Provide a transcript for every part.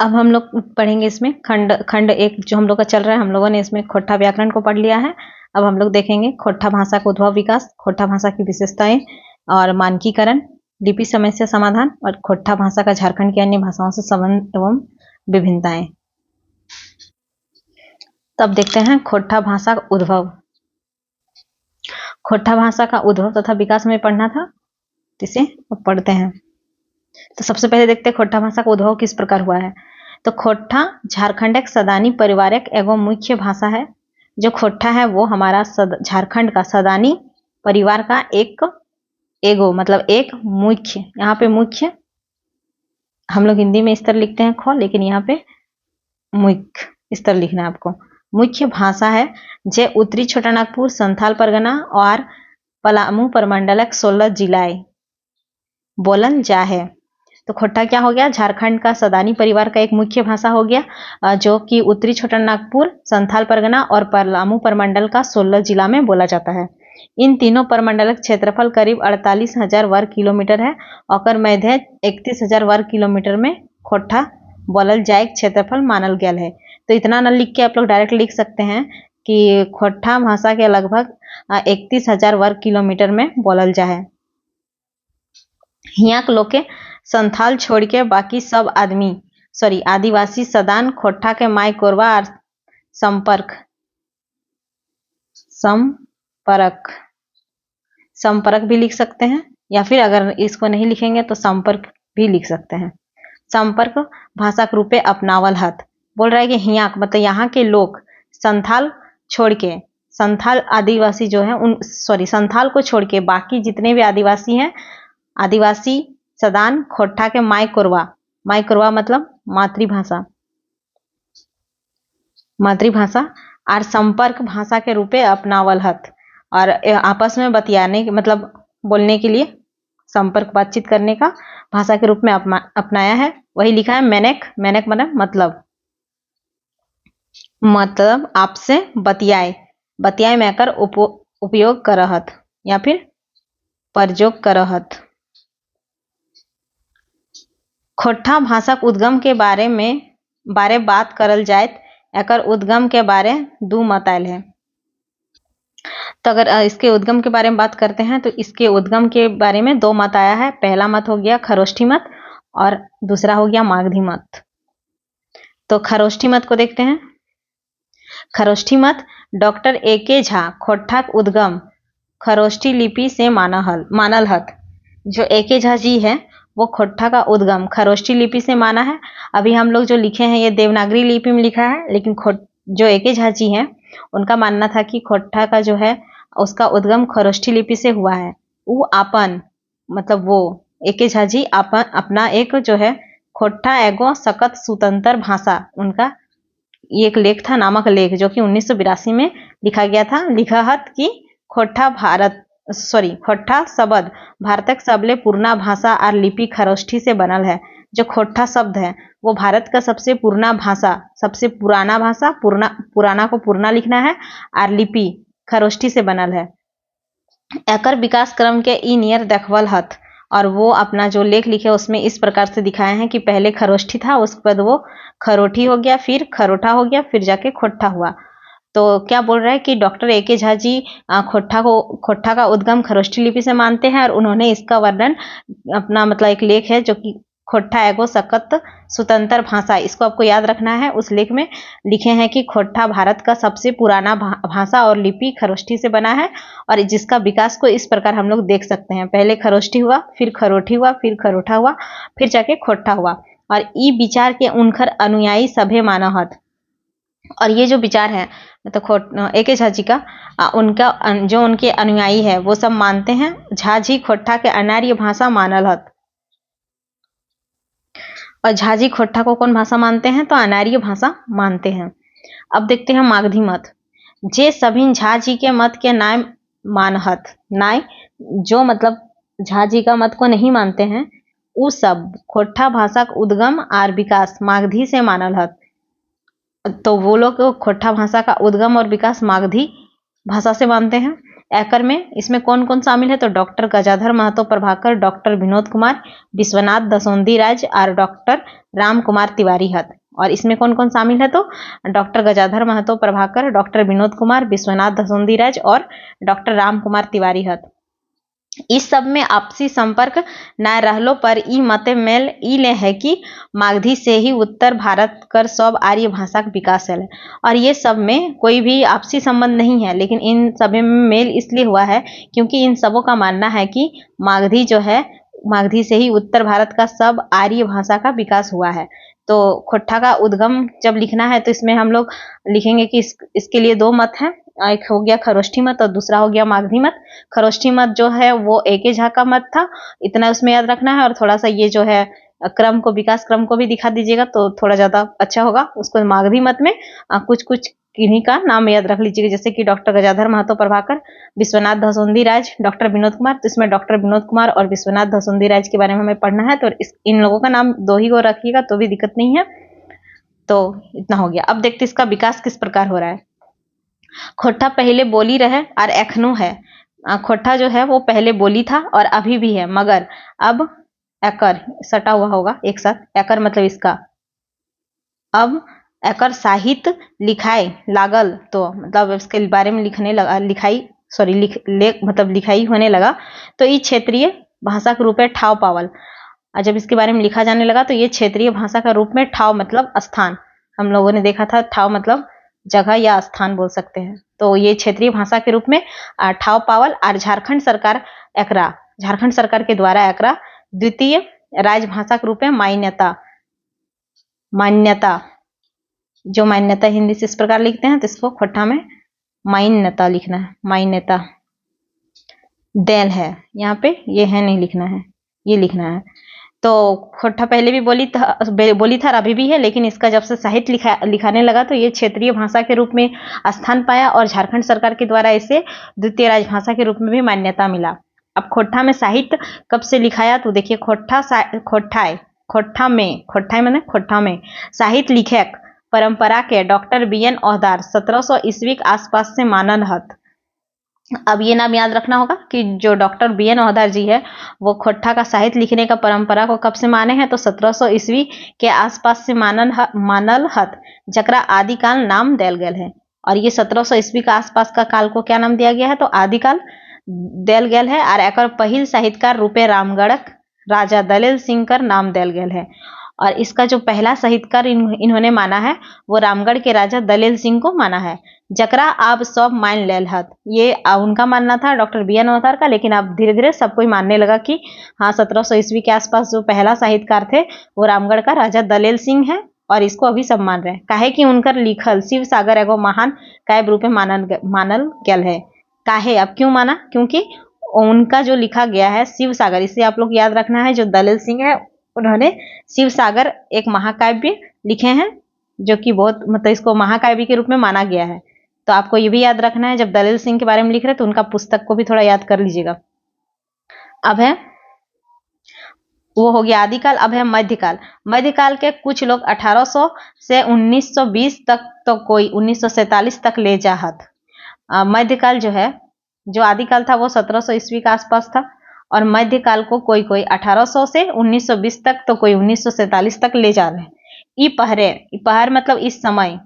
अब हम लोग पढ़ेंगे इसमें खंड खंड एक जो हम लोग का चल रहा है। हम लोगों ने इसमें खोट्ठा व्याकरण को पढ़ लिया है। अब हम लोग देखेंगे खोट्ठा भाषा का उद्भव विकास, खोट्ठा भाषा की विशेषताएं और मानकीकरण, लिपि समस्या समाधान और खोट्ठा भाषा का झारखंड की अन्य भाषाओं से संबंध एवं विभिन्नताएं। तब देखते हैं खोट्ठा भाषा का उद्भव। खोट्ठा भाषा का उद्भव तथा विकास में पढ़ना था, इसे अब पढ़ते हैं। तो सबसे पहले देखते हैं खोट्ठा भाषा का उद्भव किस प्रकार हुआ है। तो खोट्ठा झारखंड एक सदानी परिवारक एवं मुख्य भाषा है। जो खोट्ठा है वो हमारा झारखंड का सदानी परिवार का एक मतलब एक मुख्य, यहाँ पे मुख्य हम लोग हिंदी में इस तरह लिखते हैं खो, लेकिन यहाँ पे मुख्य इस तरह लिखना है आपको। मुख्य भाषा है जे उत्तरी छोटानागपुर, संथाल परगना और पलामू प्रमंडलक 16 जिलाए बोलन जा है। तो खोट्ठा क्या हो गया, झारखंड का सदानी परिवार का एक मुख्य भाषा हो गया, जो कि उत्तरी छोटानागपुर, संथाल परगना और पलामू प्रमंडल का 16 जिला में बोला जाता है। इन तीनों प्रमंडल का क्षेत्रफल करीब 48,000 वर्ग किलोमीटर है और मध्य 31,000 वर्ग किलोमीटर में खोट्ठा बोलल जाए क्षेत्रफल मानल गया है। तो इतना न लिख के आप लोग डायरेक्ट लिख सकते हैं कि खोट्ठा भाषा के लगभग 31,000 वर्ग किलोमीटर में बोलल जा है। यहाँ के लोग के संथाल छोड़ के बाकी सब आदिवासी सदान खोट्ठा के माय कोरवा और संपर्क भी लिख सकते हैं, या फिर अगर इसको नहीं लिखेंगे तो संपर्क भी लिख सकते हैं। संपर्क भाषा के रूपे अपनावल हत बोल रहा है कि मतलब यहाँ के लोग संथाल छोड़ के, संथाल आदिवासी जो है संथाल को छोड़ के बाकी जितने भी आदिवासी हैं, आदिवासी सदान खोट्ठा के माय कोरवा मतलब मातृभाषा और संपर्क भाषा के रूपे अपनावल हत, और आपस में बतियाने मतलब बोलने के लिए, संपर्क बातचीत करने का भाषा के रूप में अपनाया है। वही लिखा है मैनेक मतलब आपसे बतियाए में कर उपयोग करहत या फिर प्रयोग करहत। खोट्ठा भाषा के उद्गम के बारे बात करल जाए, एकर उद्गम के बारे दो मत आयल है। तो अगर इसके उद्गम के बारे में बात करते हैं तो इसके उद्गम के बारे में दो मत आया है। पहला मत हो गया खरोष्ठी मत और दूसरा हो गया मागधी मत। तो खरोष्ठी मत को देखते हैं। खरोष्ठी मत डॉक्टर ए.के. झा खोट्ठा उद्गम खरोष्ठी लिपि से मानल हत। जो ए.के. झा जी है वो खोट्ठा का उद्गम खरोष्ठी लिपि से माना है। अभी हम लोग जो लिखे हैं ये देवनागरी लिपि में लिखा है, लेकिन जो ए.के. झा जी हैं उनका मानना था कि खोट्ठा का जो है उसका उद्गम खरोष्ठी लिपि से हुआ है। वो ए.के. झा जी अपना एक जो है खोट्ठा एगो सकत स्वतंत्र भाषा, उनका एक लेख था, नामक लेख, जो कि 1982 में लिखा गया था। लिखा हत कि खोट्ठा शब्द भारतक सबले पुराना भाषा और लिपि खरोष्ठी से बनल है। जो खोट्ठा शब्द है वो भारत का सबसे पुराना भाषा, पुराना को पुराना लिखना है, और लिपि खरोष्ठी से बनल है। एकर विकास क्रम के ई नियर देखवल हत, और वो अपना जो लेख लिखे उसमें इस प्रकार से दिखाए हैं कि पहले खरोष्ठी था, उसके बाद वो खरोठी हो गया, फिर खरोठा हो गया, फिर जाके खोट्ठा हुआ। तो क्या बोल रहा है कि डॉक्टर ए.के. झा जी खोट्ठा का उद्गम खरोष्ठी लिपि से मानते हैं, और उन्होंने इसका वर्णन अपना मतलब एक लेख है जो कि खोट्ठा एगो सकत स्वतंत्र भाषा, इसको आपको याद रखना है। उस लेख में लिखे हैं कि खोट्ठा भारत का सबसे पुराना भाषा और लिपि खरोष्ठी से बना है, और जिसका विकास को इस प्रकार हम लोग देख सकते हैं। पहले खरोष्ठी हुआ, फिर खरोठी हुआ, फिर खरोठा हुआ, फिर जाके खोट्ठा हुआ, और ई विचार के उनकर अनुयायी सभे माना हत। और ये जो विचार है मतलब ए.के. झा जी का उनका जो उनके अनुयायी है वो सब मानते हैं झा जी खोट्ठा के अनार्य भाषा मानल हत। और झा जी खोट्ठा को कौन भाषा मानते हैं, तो अनार्य भाषा मानते हैं। अब देखते हैं मागधी मत। जे सभी झा जी के मत के नाय मानहत, नाय जो मतलब झा जी का मत को नहीं मानते हैं, वो सब खोट्ठा भाषा का उद्गम और विकास मागधी से मानल हत। तो वो लोग खोट्ठा भाषा का उद्गम और विकास मागधी भाषा से मानते हैं। एकड़ में इसमें कौन कौन शामिल है, तो डॉक्टर गजाधर महतो प्रभाकर, डॉक्टर विनोद कुमार, विश्वनाथ दसोंदी राज और डॉक्टर राम कुमार तिवारी हत। और इसमें कौन कौन शामिल है, तो डॉक्टर गजाधर महतो प्रभाकर, डॉक्टर विनोद कुमार, विश्वनाथ दसोंदी राज और डॉक्टर राम कुमार तिवारी हत। इस सब में आपसी संपर्क न रहलो पर ई मते मेल ई ले है कि मागधी से ही उत्तर भारत कर सब आर्य भाषा का विकास है। और ये सब में कोई भी आपसी संबंध नहीं है, लेकिन इन सब में मेल इसलिए हुआ है क्योंकि इन सबों का मानना है कि मागधी जो है, मागधी से ही उत्तर भारत का सब आर्य भाषा का विकास हुआ है। तो खोट्ठा का उद्गम जब लिखना है तो इसमें हम लोग लिखेंगे कि इसके लिए दो मत हैं, एक हो गया खरोष्ठी मत और दूसरा हो गया मागधी मत। खरोष्ठी मत जो है वो एक झा का मत था, इतना उसमें याद रखना है। और थोड़ा सा ये जो है क्रम को, विकास क्रम को भी दिखा दीजिएगा तो थोड़ा ज्यादा अच्छा होगा। उसको मागधी मत में कुछ कुछ किन्हीं का नाम याद रख लीजिएगा, जैसे कि डॉक्टर गजाधर महतो प्रभाकर, विश्वनाथ दसोंदी राज, डॉक्टर विनोद कुमार। तो इसमें डॉक्टर विनोद कुमार और विश्वनाथ दसोंदी राज के बारे में हमें पढ़ना है, तो इन लोगों का नाम दो ही को रखिएगा तो भी दिक्कत नहीं है। तो इतना हो गया। अब देखते इसका विकास किस प्रकार हो रहा है। खोट्ठा पहले बोली रहे और एखनो है। खोट्ठा जो है वो पहले बोली था और अभी भी है, मगर अब एकर सटा हुआ होगा एक साथ, एकर मतलब इसका, अब एकर साहित्य लिखाए लागल, तो मतलब इसके बारे में लिखने लगा, लिखाई सॉरी मतलब लिखाई होने लगा, तो ये क्षेत्रीय भाषा के रूप में ठाव पावल। और जब इसके बारे में लिखा जाने लगा तो ये क्षेत्रीय भाषा का रूप में ठाव मतलब स्थान, हम लोगों ने देखा था ठाव मतलब जगह या स्थान बोल सकते हैं। तो ये क्षेत्रीय भाषा के रूप में ठाव पावल। और झारखंड सरकार एकरा, झारखंड सरकार के द्वारा एकरा द्वितीय राजभाषा के रूप में मान्यता, जो मान्यता हिंदी से इस प्रकार लिखते हैं तो इसको खोट्ठा में मान्यता लिखना है। मान्यता देल है यहाँ पे, ये है नहीं लिखना है, ये लिखना है। तो खोट्ठा पहले भी बोली था और अभी भी है, लेकिन इसका जब से साहित्य लिखाने लगा तो ये क्षेत्रीय भाषा के रूप में स्थान पाया और झारखंड सरकार के द्वारा इसे द्वितीय राजभाषा के रूप में भी मान्यता मिला। अब खोट्ठा में साहित्य कब से लिखाया, तो देखिए खोट्ठा में साहित्य लिखक परंपरा के डॉक्टर बीएन ओहदार 1700 ईस्वी के आसपास से मानल हत। अब ये नाम याद रखना होगा कि जो डॉक्टर बीएन ओहदार जी है वो खोट्ठा का साहित्य लिखने का परंपरा को कब से माने हैं, तो 1700 ईस्वी के आसपास से मानल हत, जकरा आदिकाल नाम देल गया है। और ये 1700 ईस्वी के आसपास का काल को क्या नाम दिया गया है, तो आदिकाल देल गया है। और एक पहिल साहित्यकार रूपे रामगढ़ राजा दलेल सिंह कर नाम देल गया है। और इसका जो पहला साहित्यकार इन्होंने माना है वो रामगढ़ के राजा दलेल सिंह को माना है, जकरा आप सब मान लेल हत। ये उनका मानना था डॉक्टर बीएन ओहदार का, लेकिन अब धीरे धीरे सब कोई मानने लगा कि हाँ 1700 ईस्वी के आसपास जो पहला साहित्यकार थे वो रामगढ़ का राजा दलेल सिंह है। और इसको अभी सब मान रहे हैं, काहे कि उनकर लिखल शिव सागर एगो महान काव्य रूप में मानल गया है। काहे, अब क्यों माना, क्योंकि उनका जो लिखा गया है शिव सागर, इसे आप लोग याद रखना है। जो दलेल सिंह है उन्होंने शिव सागर एक महाकाव्य लिखे हैं, जो कि बहुत मतलब इसको महाकाव्य के रूप में माना गया है। तो आपको ये भी याद रखना है, जब दलेल सिंह के बारे में लिख रहे तो उनका पुस्तक को भी थोड़ा याद कर लीजिएगा। अब है वो हो गया आदिकाल। अब है मध्यकाल। मध्यकाल के कुछ लोग 1800 से 1920 तक, तो कोई 1947 तक ले जाहत। मध्यकाल जो है, जो आदिकाल था वो 1700 ईस्वी के आसपास था, और मध्यकाल को कोई 1800 से 1920 तक, तो कोई 1947 तक ले जा रहे हैं। ई पहर मतलब इस समय,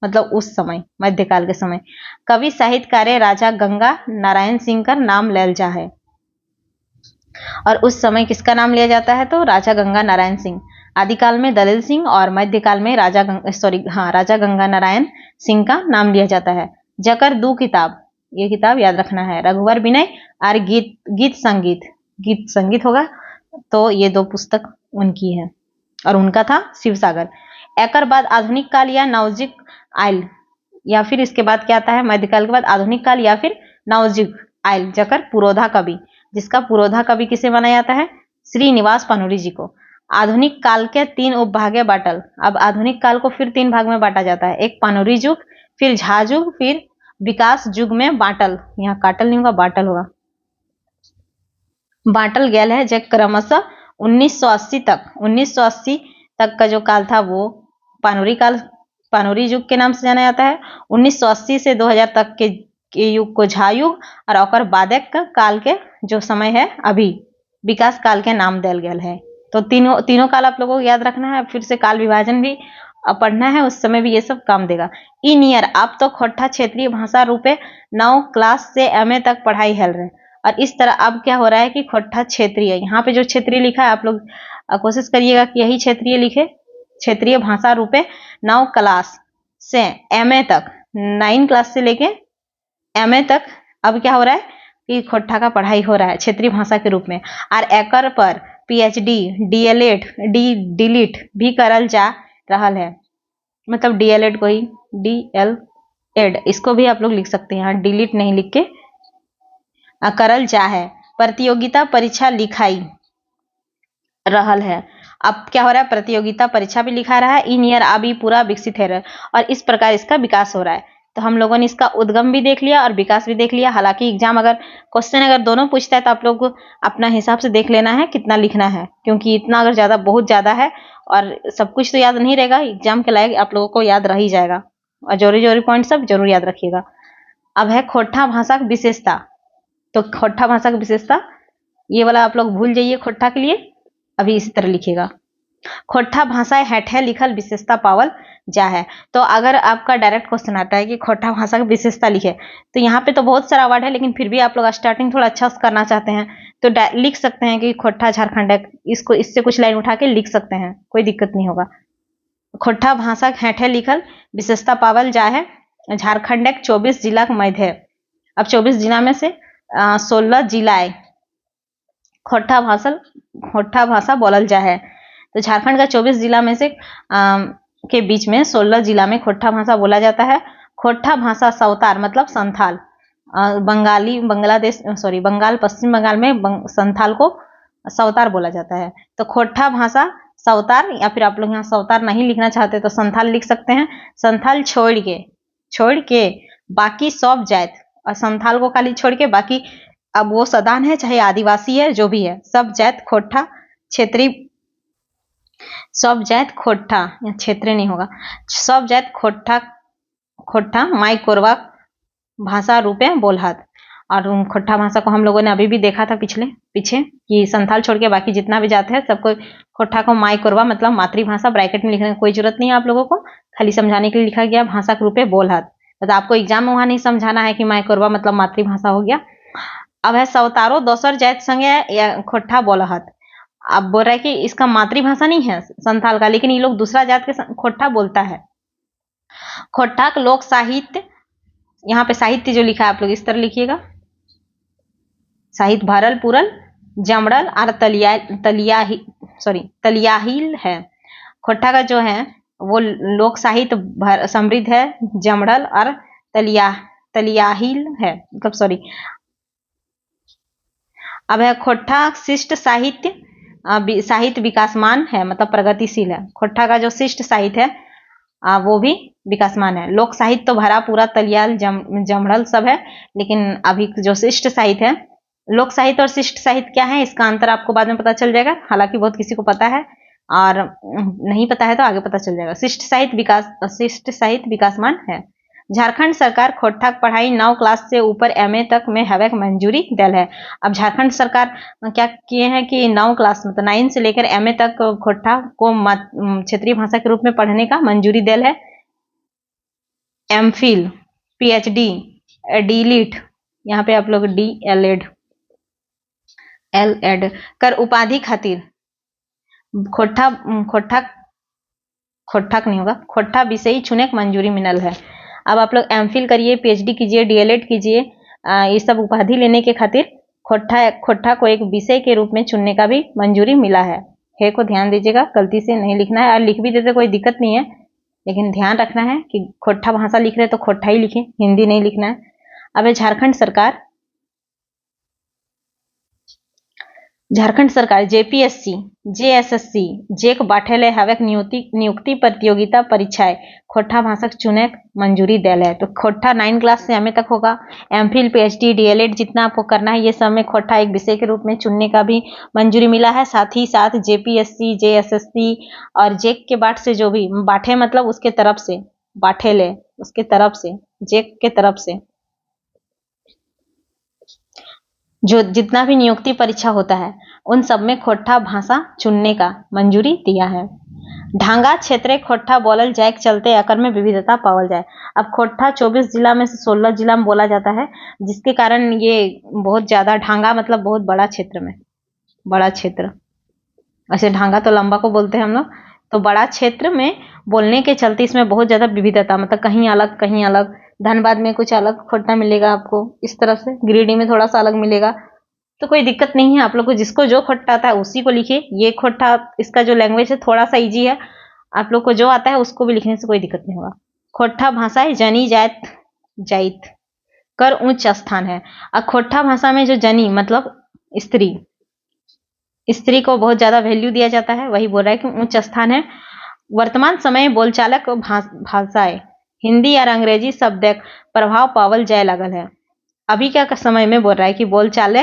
मतलब उस समय, मध्यकाल के समय कवि साहित्यकार राजा गंगा नारायण सिंह का नाम लेल जा है। और उस समय किसका नाम लिया जाता है, तो राजा गंगा नारायण सिंह। आदिकाल में दलेल सिंह और मध्यकाल में राजा गंगा नारायण सिंह का नाम लिया जाता है। जकर दो किताब, ये किताब याद रखना है, रघुवर विनय और गीत संगीत होगा, तो ये दो पुस्तक उनकी है और उनका था शिव सागर। एकर बाद आधुनिक काल या नवजुग आयल, या फिर इसके बाद क्या आता है, मध्यकाल के बाद आधुनिक काल या फिर नवजुग आयल, जकर पुरोधा कवि, जिसका पुरोधा कवि किसे माना जाता है, श्रीनिवास पनोरी जी को। आधुनिक काल के 3 उपभागे बाटल। अब आधुनिक काल को फिर 3 भाग में बांटा जाता है, एक पनोरी युग, फिर झा युग, फिर विकास युग में बाटल, यहाँ काटल नहीं होगा बाटल होगा, बाटल गया है। जब क्रमशः 1980 तक का जो काल था वो पनोरी युग के नाम से जाना जाता है। 1980 से 2000 तक के के युग को झा युग और ओकर बादक काल के जो समय है अभी विकास काल के नाम दिल गया है। तो तीनों तीनों काल आप लोगों को याद रखना है। फिर से काल विभाजन भी पढ़ना है, उस समय भी ये सब काम देगा। इन ईयर आप तो खोट्ठा क्षेत्रीय भाषा रूपे 9 क्लास से एमए तक पढ़ाई हल रहे। और इस तरह अब क्या हो रहा है कि खोट्ठा क्षेत्रीय, यहाँ पे जो क्षेत्रीय लिखा है आप लोग कोशिश करिएगा कि यही क्षेत्रीय लिखे। क्षेत्रीय भाषा रूपे 9 क्लास से एमए तक, 9 क्लास से लेके एमए तक अब क्या हो रहा है कि खोट्ठा का पढ़ाई हो रहा है क्षेत्रीय भाषा के रूप में। और एकर पर पीएचडी डीएलएड डीलिट भी करल जा रहा है। मतलब डीएलएड को ही डीएलएड इसको भी आप लोग लिख सकते हैं, यहाँ डिलीट नहीं लिख के करल जा है। प्रतियोगिता परीक्षा लिखाई रहल है। अब क्या हो रहा है, प्रतियोगिता परीक्षा भी लिखा रहा है। इन ईयर अभी पूरा विकसित है और इस प्रकार इसका विकास हो रहा है। तो हम लोगों ने इसका उद्गम भी देख लिया और विकास भी देख लिया। हालांकि एग्जाम अगर क्वेश्चन अगर दोनों पूछता है तो आप लोग को अपना हिसाब से देख लेना है कितना लिखना है, क्योंकि इतना अगर ज्यादा बहुत ज्यादा है और सब कुछ तो याद नहीं रहेगा। एग्जाम के लायक आप लोगों को याद रह ही जाएगा और जरूरी जरूरी पॉइंट सब जरूर याद रखिएगा। अब है खोट्ठा भाषा की विशेषता। तो खोट्ठा भाषा की विशेषता ये वाला आप लोग भूल जाइए खोट्ठा के लिए, अभी इसी तरह लिखिएगा। खोट्ठा भाषा हेठे लिखल विशेषता पावल जा है। तो अगर आपका डायरेक्ट क्वेश्चन आता है कि खोट्ठा भाषा की विशेषता लिखे, तो यहाँ पे तो बहुत सारा वर्ड है, लेकिन फिर भी आप लोग स्टार्टिंग थोड़ा अच्छा से करना चाहते हैं तो लिख सकते हैं कि खोट्ठा झारखंड है। इसको इससे कुछ लाइन उठा के लिख सकते हैं, कोई दिक्कत नहीं होगा। खोट्ठा भाषा हेठे लिखल विशेषता पावल जा है। झारखंड एक 24 जिला के मध्य है। अब 24 जिला में से 16 जिलाएं खोट्ठा भाषा बोलल जा है। तो झारखंड का 24 जिला में से के बीच में 16 जिला में खोट्ठा भाषा बोला जाता है। खोट्ठा भाषा सौतार मतलब संथाल, बंगाल पश्चिम बंगाल में संथाल को सौतार बोला जाता है। तो खोट्ठा भाषा सौतार, या फिर आप लोग यहाँ सौतार नहीं लिखना चाहते तो संथाल लिख सकते हैं। संथाल छोड़ के बाकी सब जात, और संथाल को खाली छोड़ के बाकी, अब वो सदान है चाहे आदिवासी है जो भी है, सब जात खोट्ठा क्षेत्रीय, सब जात खोट्ठा या क्षेत्रीय नहीं होगा, सब जात खोट्ठा माई कोरवा भाषा रूपे बोलहत। और खोट्ठा भाषा को हम लोगों ने अभी भी देखा था पीछे कि संथाल छोड़ के बाकी जितना भी जाते हैं सबको खोट्ठा को माई कोरवा मतलब मातृभाषा, ब्रैकेट में लिखने की कोई जरूरत नहीं है आप लोगों को, खाली समझाने के लिए लिखा गया भाषा के रूपे बोलहत। तो आपको एग्जाम में वहां नहीं समझाना है कि माई कोरवा मतलब मातृभाषा हो गया। अब है सौतारो दोसर जात संगे या खोट्ठा बोलहत। अब बोल रहा है कि इसका मातृभाषा नहीं है संथाल का, लेकिन ये लोग दूसरा जात के खोट्ठा बोलता है। खोट्ठा लोक साहित्य, यहाँ पे साहित्य जो लिखा है आप लोग इस तरह लिखिएगा, साहित्य भरल पुरल जमड़ल और तलियाहिल है। खोट्ठा का जो है वो लोक साहित्य समृद्ध है, जमड़ल और तलियाहिल है, मतलब अब है खोट्ठा शिष्ट साहित्य विकासमान है, मतलब प्रगतिशील है। खोट्ठा का जो शिष्ट साहित्य है वो भी विकासमान है। लोक साहित्य तो भरा पूरा तलियाल जमड़ल सब है, लेकिन अभी जो शिष्ट साहित्य है, लोक साहित्य और शिष्ट साहित्य क्या है इसका अंतर आपको बाद में पता चल जाएगा। हालांकि बहुत किसी को पता है और नहीं पता है तो आगे पता चल जाएगा। शिष्ट साहित्य विकासमान है। झारखंड सरकार खोट्ठा पढ़ाई 9 क्लास से ऊपर एमए तक में हवे मंजूरी दिल है। अब झारखंड सरकार क्या किए हैं कि 9 क्लास मतलब 9 से लेकर एमए तक खोट्ठा को क्षेत्रीय भाषा के रूप में पढ़ने का मंजूरी दिल है। एमफिल, पीएचडी, डीलिट, यहाँ पे आप लोग डीएलएड कर उपाधि खातिर खोट्ठा नहीं होगा, खोट्ठा विषय चुने की मंजूरी मिलल है। अब आप लोग एमफिल करिए, पीएचडी कीजिए, डीएलएड कीजिए, ये सब उपाधि लेने के खातिर खोट्ठा को एक विषय के रूप में चुनने का भी मंजूरी मिला है को ध्यान दीजिएगा, गलती से नहीं लिखना है। और लिख भी देते कोई दिक्कत नहीं है, लेकिन ध्यान रखना है कि खोट्ठा भाषा लिख रहे तो खोट्ठा ही लिखें, हिंदी नहीं लिखना है। अब झारखंड सरकार जेपीएससी, जेएसएससी, जेक बाठेले हवेक नियुक्ति प्रतियोगिता परीक्षाएं खोट्ठा भाषा चुने मंजूरी दिल है। तो खोट्ठा 9 क्लास से एमए तक होगा। एमफिल, पीएचडी, डीएलएड जितना आपको करना है ये सब में खोट्ठा एक विषय के रूप में चुनने का भी मंजूरी मिला है। साथ ही साथ जेपीएससी, जेएसएससी और जेक के बाट से जो भी बाठे मतलब उसके तरफ से, बाठेले उसके तरफ से, जेक के तरफ से जो जितना भी नियुक्ति परीक्षा होता है उन सब में खोट्ठा भाषा चुनने का मंजूरी दिया है। ढांगा क्षेत्र खोट्ठा बोलल जाए के चलते एकर में विविधता पावल जाए। अब खोट्ठा 24 जिला में से 16 जिला में बोला जाता है, जिसके कारण ये बहुत ज्यादा ढांगा मतलब बहुत बड़ा क्षेत्र में, बड़ा क्षेत्र, ऐसे ढांगा तो लंबा को बोलते हैं हम लोग, तो बड़ा क्षेत्र में बोलने के चलते इसमें बहुत ज्यादा विविधता, मतलब कहीं अलग कहीं अलग, धनबाद में कुछ अलग खोट्ठा मिलेगा आपको, इस तरफ से गिरिडीह में थोड़ा सा अलग मिलेगा। तो कोई दिक्कत नहीं है, आप लोग को जिसको जो खोट्ठा आता है उसी को लिखिए। ये खोट्ठा इसका जो लैंग्वेज है थोड़ा सा इजी है, आप लोग को जो आता है उसको भी लिखने से कोई दिक्कत नहीं होगा। खोट्ठा भाषा है जनी जात जाइत कर उच्च स्थान है। और खोट्ठा भाषा में जो जनी मतलब स्त्री, स्त्री को बहुत ज्यादा वैल्यू दिया जाता है, वही बोल रहा है कि उच्च स्थान है। वर्तमान समय बोलचालक भाषाएं हिंदी और अंग्रेजी शब्द प्रभाव पावल जाए लगल है। अभी क्या समय में बोल रहा है कि बोलचाल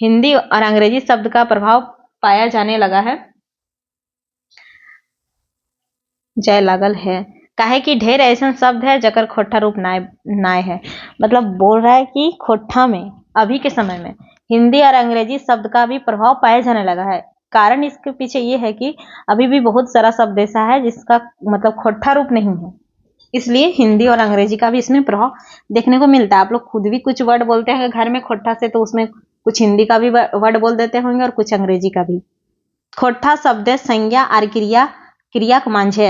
हिंदी और अंग्रेजी शब्द का प्रभाव पाया जाने लगा है, जय लागल है। काहे कि ढेर ऐसा शब्द है जकर खोट्ठा रूप नाय है। मतलब बोल रहा है कि खोट्ठा में अभी के समय में हिंदी और अंग्रेजी शब्द का भी प्रभाव पाया जाने लगा है। कारण इसके पीछे ये है कि अभी भी बहुत सारा शब्द ऐसा है जिसका मतलब खोट्ठा रूप नहीं है, इसलिए हिंदी और अंग्रेजी का भी इसमें प्रभाव देखने को मिलता है। आप लोग खुद भी कुछ वर्ड बोलते हैं घर में खोट्ठा से, तो उसमें कुछ हिंदी का भी वर्ड बोल देते होंगे और कुछ अंग्रेजी का भी। खोट्ठा शब्द संज्ञा और क्रिया मांझे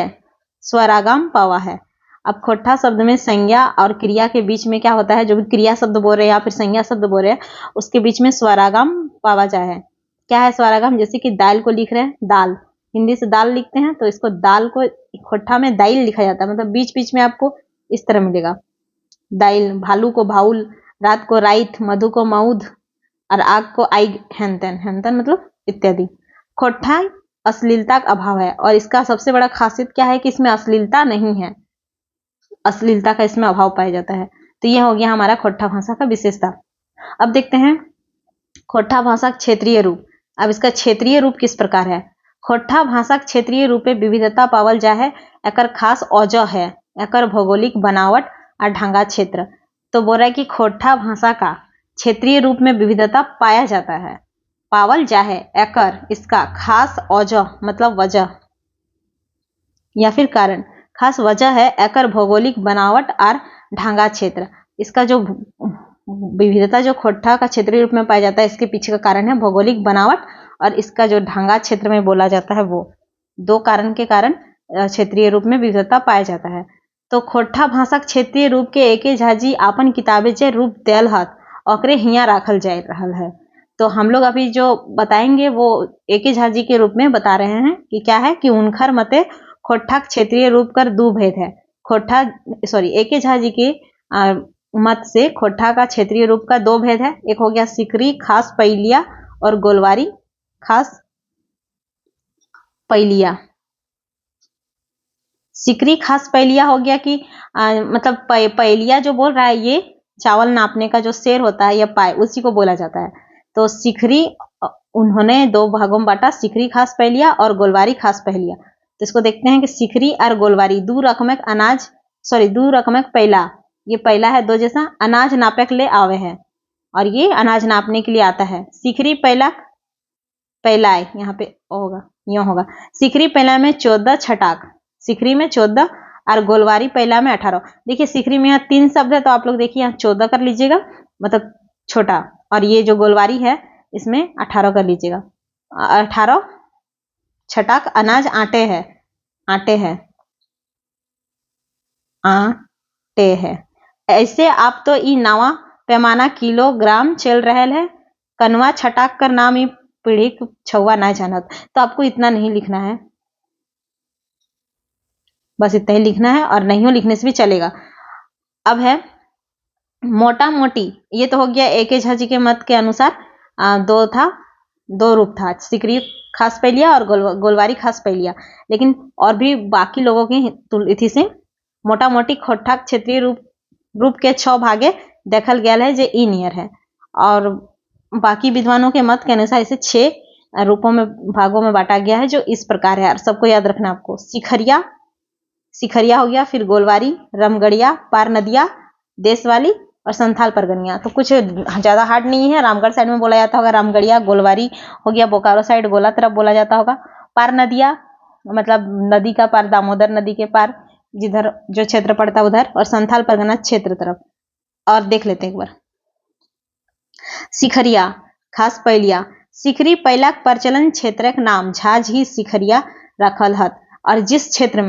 स्वरागम पावा है। अब खोट्ठा शब्द में संज्ञा और क्रिया के बीच में क्या होता है, जो भी क्रिया शब्द बोल रहे हैं या फिर संज्ञा शब्द बोल रहे हैं उसके बीच में स्वरागम पावा जाए है। क्या है स्वरागम? जैसे कि दाल को लिख रहे हैं, दाल हिंदी से दाल लिखते हैं, तो इसको दाल को खोट्ठा में दाइल लिखा जाता है, मतलब बीच बीच में आपको इस तरह मिलेगा दाइल। भालू को भाउल, रात को राइत, मधु को मऊध और आग को आइग, हेनतेन हेनतेन मतलब इत्यादि। खोट्ठा अश्लीलता का अभाव है, और इसका सबसे बड़ा खासियत क्या है कि इसमें अश्लीलता नहीं है, अश्लीलता का इसमें अभाव पाया जाता है। तो यह हो गया हमारा खोट्ठा भाषा का विशेषता। अब देखते हैं खोट्ठा भाषा क्षेत्रीय रूप। अब इसका क्षेत्रीय रूप किस प्रकार है? खोट्ठा भाषा क्षेत्रीय रूप में विविधता पावल जाए है, एकर खास औजह है एकर भौगोलिक बनावट और ढांगा क्षेत्र। तो बोल रहा है कि खोट्ठा भाषा का क्षेत्रीय रूप में विविधता पाया जाता है, पावल जाए एकर इसका खास औजह मतलब वजह या फिर कारण, खास वजह है एकर भौगोलिक बनावट और ढांगा क्षेत्र। इसका जो विविधता जो खोट्ठा का क्षेत्रीय रूप में पाया जाता है, इसके पीछे का कारण है भौगोलिक बनावट, और इसका जो ढांगा क्षेत्र में बोला जाता है, वो दो कारण के कारण क्षेत्रीय रूप में विविधता पाया जाता है। तो खोट्ठा भाषा क्षेत्रीय रूप के एके झाजी आपन किताबें जे रूप देल हत ओकरे हिया राखल जा रहल है। तो हम लोग अभी जो बताएंगे वो एके झाजी के रूप में बता रहे हैं कि क्या है कि उनखर मते खोट्ठा क्षेत्रीय रूप कर दो भेद है। खोट्ठा एके झाजी के मत से खोट्ठा का क्षेत्रीय रूप का दो भेद है। एक हो गया सिकरी खास पैलिया और गोलवारी खास पैलिया। सिकरी खास पैलिया हो गया कि मतलब पैलिया जो बोल रहा है ये चावल नापने का जो सेर होता है या पाए, उसी को बोला जाता है। तो सिकरी उन्होंने दो भागों में बांटा, सिकरी खास पैलिया और गोलवारी खास पैलिया। तो इसको देखते हैं कि सिकरी और गोलवारी दो रकमक अनाज दो रकमक पैला, ये पैला है दो जैसा अनाज नापे के लिए आवे है, और ये अनाज नापने के लिए आता है। सिकरी पैला पैलाए यहाँ पे होगा, यूं होगा सिकरी पैला में 14 छटाक, सिकरी में 14 और गोलवारी पैला में 18। देखिए सिकरी में यहाँ 3 शब्द है, तो आप लोग देखिए यहाँ 14 कर लीजिएगा मतलब छोटा, और ये जो गोलवारी है इसमें 18 कर लीजिएगा। 18 छटाक अनाज आटे है, आटे है, आटे है। ऐसे आप तो ई नवा पैमाना किलोग्राम चल रहे है। कनवा छटाक कर नाम ई पीढ़ी छुआ ना जानत। तो आपको इतना नहीं लिखना है, बस इतना ही लिखना है, और नहीं लिखने से भी चलेगा। अब है मोटा मोटी, ये तो हो गया एके झाजी के मत के अनुसार दो रूप था, सिकरी खास पैलिया और गोलवारी खास पैलिया। लेकिन और भी बाकी लोगों की से मोटा मोटी खोट्ठा क्षेत्रीय रूप के 6 भागे देखल गया है जो ई नियर है, और बाकी विद्वानों के मत के अनुसार इसे 6 रूपों में भागों में बांटा गया है, जो इस प्रकार है। और सबको याद रखना आपको, सिखरिया हो गया, फिर गोलवारी, रमगढ़िया, पार नदिया, देश वाली और संथाल परगनिया। तो कुछ ज्यादा हार्ड नहीं है। रामगढ़ साइड में बोला जाता होगा रामगढ़िया, गोलवारी हो गया, बोकारो साइड गोला तरफ बोला जाता होगा। पार नदिया मतलब नदी का पार, दामोदर नदी के पार जिधर जो क्षेत्र पड़ता है उधर, और संथाल परगना क्षेत्र तरफ। और देख लेते हैं एक बार। सिखरिया खास पहलिया, सिखरी पहलाक प्रचलन क्षेत्रक नाम झाझी सिखरिया रखल हत। और जिस क्षेत्र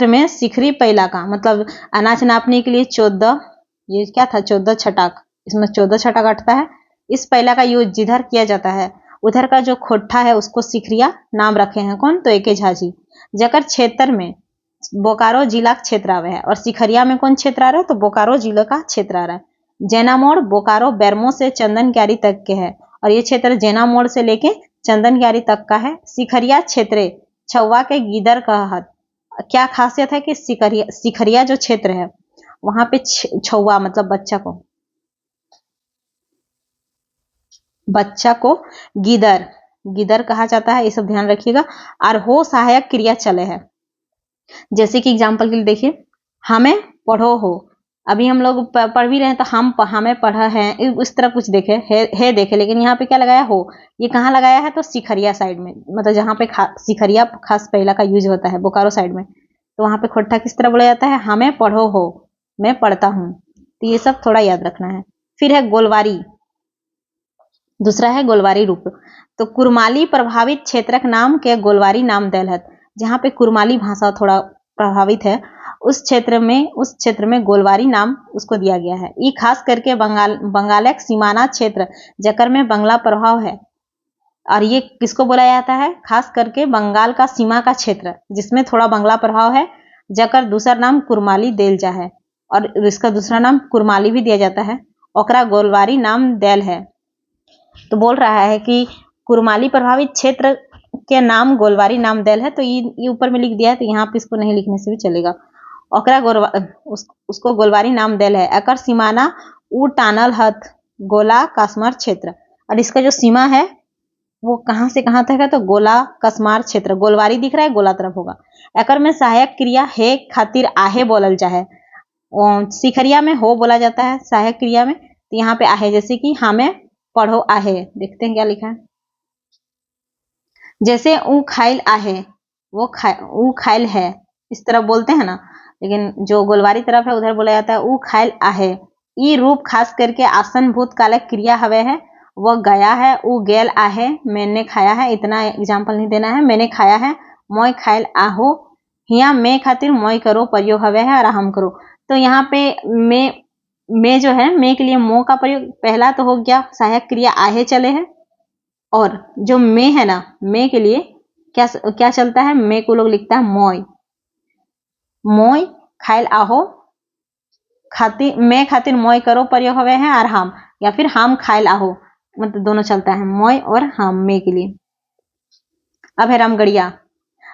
में सिखरी पहला का मतलब अनाज नापने के लिए 14, ये क्या था 14 छटाक, इसमें 14 छटाक अटता है। इस पहला का यूज जिधर किया जाता है उधर का जो खोट्ठा है उसको सिखरिया नाम रखे हैं कौन, तो एके झाझी। जकर क्षेत्र में बोकारो जिला क्षेत्र आवे है, और सिखरिया में कौन क्षेत्र आ रहा है, तो बोकारो जिला का क्षेत्र आ रहा है। जैना मोड़ बोकारो बेरमो से चंदन क्यारी तक के है, और ये क्षेत्र जैना मोड़ से लेके चंदन क्यारी तक का है। सिखरिया क्षेत्र छौवा के गीदर कहत। क्या खासियत है कि सिखरिया जो क्षेत्र है वहां पे छौवा मतलब बच्चा को गीदर कहा जाता है, ये सब ध्यान रखिएगा। और हो सहायक क्रिया चले है, जैसे कि एग्जाम्पल के लिए देखिए, हमें पढ़ो हो, अभी हम लोग पढ़ भी रहे हैं तो हमें पढ़ा है, उस तरह कुछ देखे है देखे, लेकिन यहाँ पे क्या लगाया हो, ये कहाँ लगाया है, तो सिखरिया साइड में, मतलब जहाँ पे सिखरिया खास पहला का यूज होता है बोकारो साइड में, तो वहां पे खोट्ठा किस तरह बोला जाता है, हमें पढ़ो हो, मैं पढ़ता हूँ। तो ये सब थोड़ा याद रखना है। फिर है गोलवारी, दूसरा है गोलवारी रूप। तो कुरमाली प्रभावित क्षेत्रक नाम के गोलवारी नाम देल है। जहाँ पे कुरमाली भाषा थोड़ा प्रभावित है उस क्षेत्र में गोलवारी नाम उसको दिया गया है। ये खास करके बंगालक सीमाना क्षेत्र जकर में बंगला प्रभाव है, और ये किसको बोला जाता है, खास करके बंगाल का सीमा का क्षेत्र जिसमें थोड़ा बंगला प्रभाव है, जकर दूसरा नाम कुरमाली देल जा है, और इसका दूसरा नाम कुरमाली भी दिया जाता है, ओकरा गोलवारी नाम देल है। तो बोल रहा है कि कुरमाली प्रभावित क्षेत्र के नाम गोलवारी नाम देल है, तो ये ऊपर में लिख दिया है, तो यहाँ पे इसको नहीं लिखने से भी चलेगा। ओकरा उसको गोलवारी नाम देल है। एकर सीमाना उ टानल हथ गोला कासमार क्षेत्र, और इसका जो सीमा है वो कहाँ से कहाँ तक है, तो गोला कसमार क्षेत्र, गोलवारी दिख रहा है गोला तरफ होगा। एकर में सहायक क्रिया है खातिर आहे बोलल जाए। सिखरिया में हो बोला जाता है सहायक क्रिया में, तो यहाँ पे आहे, जैसे कि हमें पढ़ो आहे, देखते हैं क्या लिखा है। जैसे ऊ खाइल आहे, ऊ खाइल है, इस तरफ बोलते हैं ना, लेकिन जो गोलवारी तरफ है उधर बोला जाता है ऊ खाइल आहे। ई रूप खास करके आसन भूतकालिक क्रिया हवे है, वो गया है, ऊ गेल आहे, मैंने खाया है, इतना एग्जाम्पल नहीं देना है, मैंने खाया है, मोय खाइल आहो, हिया मैं खातिर मोय करो प्रयोग हवे है, और हम करो। तो यहाँ पे मैं जो है मैं के लिए मो का प्रयोग पहला तो हो गया, सहायक क्रिया आहे चले है, और जो मैं है ना, मैं के लिए क्या चलता है, मैं को लोग लिखता है मोय खाइल आहो, मैं खातिर मोय करो प्रयोग हवे है, और हम, या फिर हम खाइल आहो, मतलब दोनों चलता है, मोय और हम, मैं के लिए। अब है रामगढ़िया।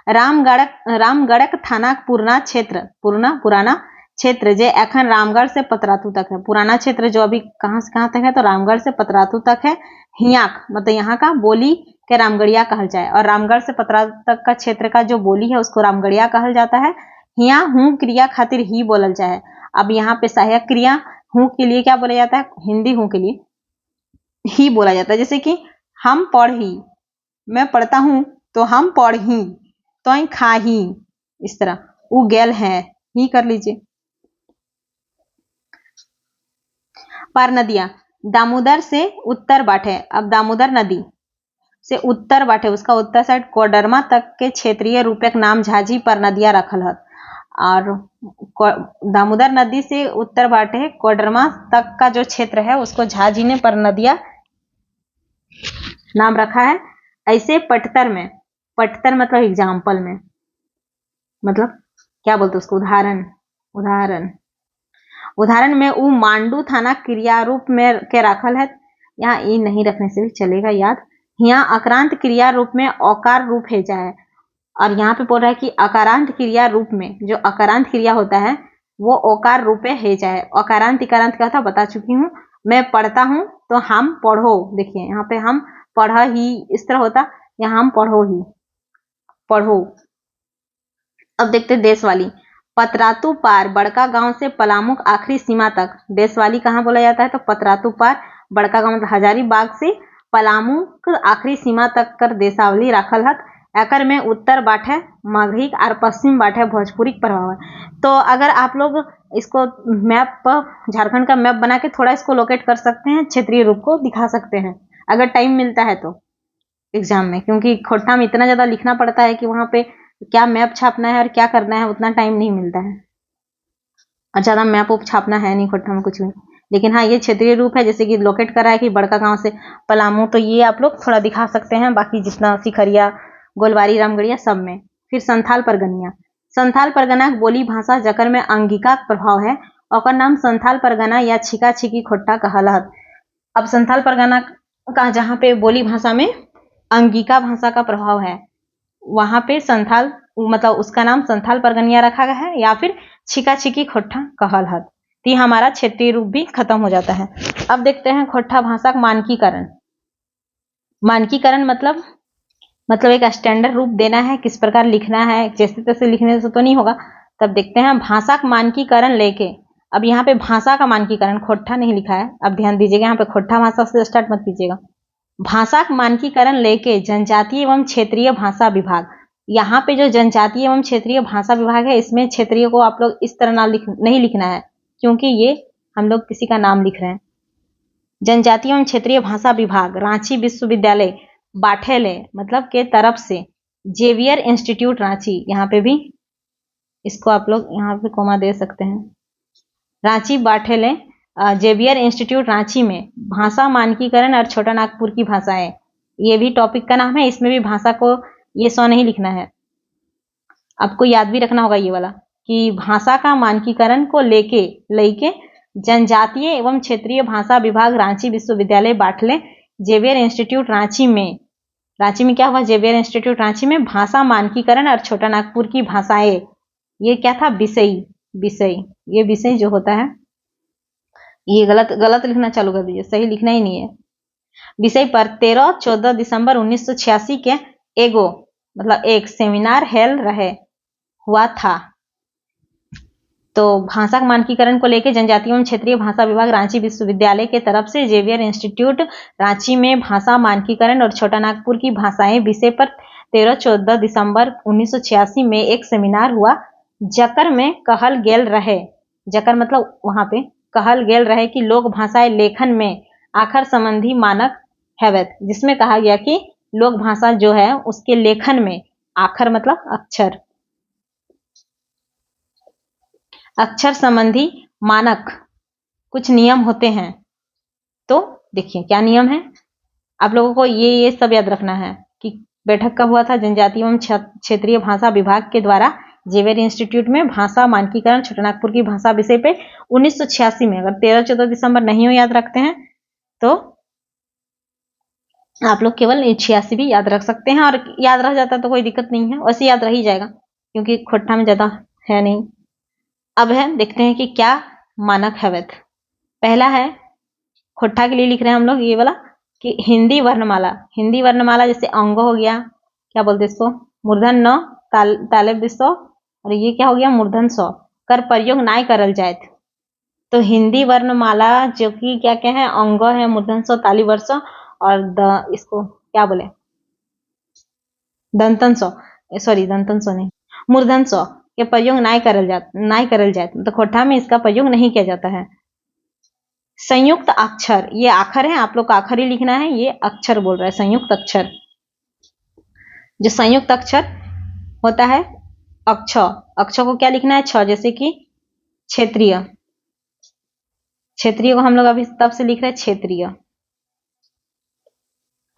रामगढ़क थाना पुराना क्षेत्र जे एखन रामगढ़ से पतरातू तक है। पुराना क्षेत्र जो अभी कहां से कहां तक है, तो रामगढ़ से पतरातू तक है। हियाक मतलब यहाँ का बोली के रामगढ़िया कहल जाए, और रामगढ़ से पतरातू तक का क्षेत्र का जो बोली है उसको रामगढ़िया कहल जाता है। हिया हूँ क्रिया खातिर ही बोलल जाए। अब यहाँ पे सहायक क्रिया हूँ के लिए क्या बोला जाता है, हिंदी हूँ के लिए ही बोला जाता है। जैसे कि हम पढ़ी, मैं पढ़ता हूँ, तो हम पढ़ी, तो खा ही, इस तरह। उ गेल है, ही कर लीजिए। पार नदियां, दामोदर से उत्तर बाटे। अब दामोदर नदी से उत्तर बाटे, उसका उत्तर साइड कोडरमा तक के क्षेत्रीय रूपक नाम झाझी पर नदिया रखल है। और दामोदर नदी से उत्तर बाटे कोडरमा तक का जो क्षेत्र है उसको झाझी ने पर नदिया नाम रखा है। ऐसे पटतर मतलब एग्जाम्पल में, मतलब क्या बोलते उसको, उदाहरण में उ मांडू थाना क्रिया रूप में के रखल है। यहाँ ई नहीं रखने से भी चलेगा याद। यहाँ अकारांत क्रिया रूप में औकार रूप है जाए, और यहाँ पे बोल रहा है कि अकारांत क्रिया रूप में जो अकारांत क्रिया होता है वो ओकार रूप है जाए। अकारांत इकारांत क्या था बता चुकी हूँ। मैं पढ़ता हूँ तो हम पढ़ो, देखिए यहाँ पे हम पढ़ ही इस तरह होता, यहाँ हम पढ़ो ही, पढ़ो। अब देखते देश वाली। पतरातू पार बड़का गांव से पलामू आखिरी सीमा तक देशवाली कहाँ बोला जाता है? तो पतरातू पार बड़का गांव मतलब हजारीबाग से पलामू आखिरी सीमा तक कर देशावली राखल हत। एकर में उत्तर बाटे मगही और पश्चिम बाटे भोजपुरी प्रभाव है। तो अगर आप लोग इसको मैप पर झारखंड का मैप बना के थोड़ा इसको लोकेट कर सकते हैं, क्षेत्रीय रूप को दिखा सकते हैं अगर टाइम मिलता है तो एग्जाम में, क्योंकि खोट्टा में इतना ज्यादा लिखना पड़ता है कि वहां पे क्या मैप छापना है और क्या करना है उतना टाइम नहीं मिलता है और ज्यादा मैप उप छापना है नहीं खोट्टा में कुछ भी। लेकिन हाँ, ये क्षेत्रीय रूप है, जैसे कि लोकेट करा है कि बड़का गांव से पलामू, तो ये आप लोग थोड़ा दिखा सकते हैं। बाकी जितना सिखरिया गोलवारी रामगढ़िया सब में। फिर संथाल परगनिया, संथाल परगना बोली भाषा जकर में अंगिका प्रभाव है और नाम संथाल परगना या छिका छिकी खोट्टा कहलत। अब संथाल परगना का जहाँ पे बोली भाषा में अंगिका भाषा का प्रभाव है वहां पे संथाल मतलब उसका नाम संथाल परगनिया रखा गया है या फिर छिका छिकी खोट्टा कहलत। तो हमारा क्षेत्रीय रूप भी खत्म हो जाता है। अब देखते हैं खोट्टा भाषा का मानकीकरण। मानकीकरण मतलब एक स्टैंडर्ड रूप देना है, किस प्रकार लिखना है, जैसे तैसे लिखने से तो नहीं होगा। तब देखते हैं भाषा का मानकीकरण लेके। अब यहाँ पे भाषा का मानकीकरण खोट्टा नहीं लिखा है, अब ध्यान दीजिएगा, यहाँ पे खोट्टा भाषा से स्टार्ट मत कीजिएगा। भाषा का मानकीकरण लेके जनजातीय एवं क्षेत्रीय भाषा विभाग, यहाँ पे जो जनजातीय एवं क्षेत्रीय भाषा विभाग है इसमें क्षेत्रीय को आप लोग इस तरह नहीं लिखना है, क्योंकि ये हम लोग किसी का नाम लिख रहे हैं। जनजातीय एवं क्षेत्रीय भाषा विभाग रांची विश्वविद्यालय बाठेले मतलब के तरफ से जेवियर इंस्टीट्यूट रांची, यहाँ पे भी इसको आप लोग यहाँ पे कोमा दे सकते हैं। रांची बाठेले जेवियर इंस्टीट्यूट रांची में भाषा मानकीकरण और छोटा नागपुर की भाषाएं, ये भी टॉपिक का नाम है। इसमें भी भाषा को ये सौ नहीं लिखना है, आपको याद भी रखना होगा ये वाला कि भाषा का मानकीकरण को लेके जनजातीय एवं क्षेत्रीय भाषा विभाग रांची विश्वविद्यालय बाटले जेवियर इंस्टीट्यूट रांची में क्या हुआ? जेवियर इंस्टीट्यूट रांची में भाषा मानकीकरण और छोटा नागपुर की भाषाएं, ये क्या था? विषय ये विषय जो होता है ये गलत लिखना चालू कर दीजिए, सही लिखना ही नहीं है। विषय पर 13-14 दिसंबर 1986 के एक सेमिनार हुआ था। तो भाषा के मानकीकरण को लेकर जनजातीय एवं क्षेत्रीय भाषा विभाग रांची विश्वविद्यालय के तरफ से जेवियर इंस्टीट्यूट रांची में भाषा मानकीकरण और छोटा नागपुर की भाषाएं विषय पर 13-14 दिसंबर 1986 में एक सेमिनार हुआ। जकर में कहल गेल रहे, जकर मतलब वहां पे कहल गेल रहे कि लोक भाषाएं लेखन में आखर संबंधी मानक हैवत, जिसमें कहा गया कि लोक भाषा जो है उसके लेखन में आखर मतलब अक्षर संबंधी मानक कुछ नियम होते हैं। तो देखिए क्या नियम है, आप लोगों को ये सब याद रखना है कि बैठक कब हुआ था? जनजातीय एवं क्षेत्रीय भाषा विभाग के द्वारा जेवियर इंस्टीट्यूट में भाषा मानकीकरण छोटा नागपुर की भाषा विषय पे 1986 में। अगर 13-14 दिसंबर नहीं हो याद रखते हैं तो आप लोग केवल 86 भी याद रख सकते हैं, और याद रह जाता तो कोई दिक्कत नहीं है, वैसे याद रह ही जाएगा क्योंकि खोट्टा में ज्यादा है नहीं। अब है देखते हैं कि क्या मानक है। पहला है खोट्टा के लिए लिख रहे हैं हम लोग ये वाला कि हिंदी वर्णमाला जैसे अंग हो गया, क्या बोलते इसको, मूर्धन न ताले बिस्व, और ये क्या हो गया मूर्धन सौ कर प्रयोग नाय करल जाए। तो हिंदी वर्णमाला जो कि क्या क्या है, अंग है, मूर्धन सौ, ताली वर्ष और इसको क्या बोले दंतन सौ नहीं, मूर्धन सौ के प्रयोग नाय करल जाए तो खोट्टा में इसका प्रयोग नहीं किया जाता है। संयुक्त अक्षर, ये आखर है, आप लोग का आखर ही लिखना है, ये अक्षर बोल रहा है संयुक्त अक्षर। जो संयुक्त अक्षर होता है अक्षर को क्या लिखना है? छ, जैसे कि क्षेत्रीय को हम लोग अभी तब से लिख रहे हैं क्षेत्रीय।